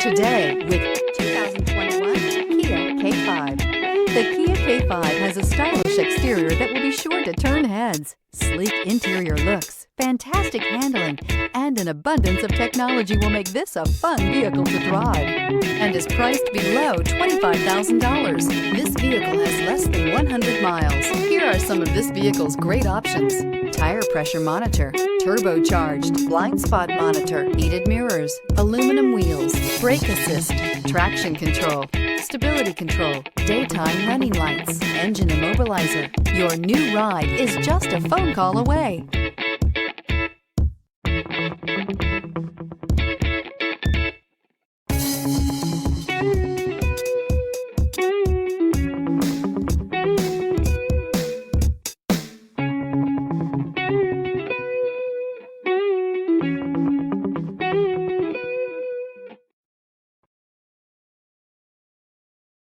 today with 2021 Kia K5. The Kia K5 has a stylish exterior that will be sure to turn heads. Sleek interior looks, fantastic handling, and an abundance of technology will make this a fun vehicle to drive, and is priced below $25,000. This vehicle has less than 100 miles. Here are some of this vehicle's great options: tire pressure monitor, turbocharged, blind spot monitor, heated mirrors, aluminum wheels, brake assist, traction control, stability control, daytime running lights, engine immobilizer. Your new ride is just a phone call away.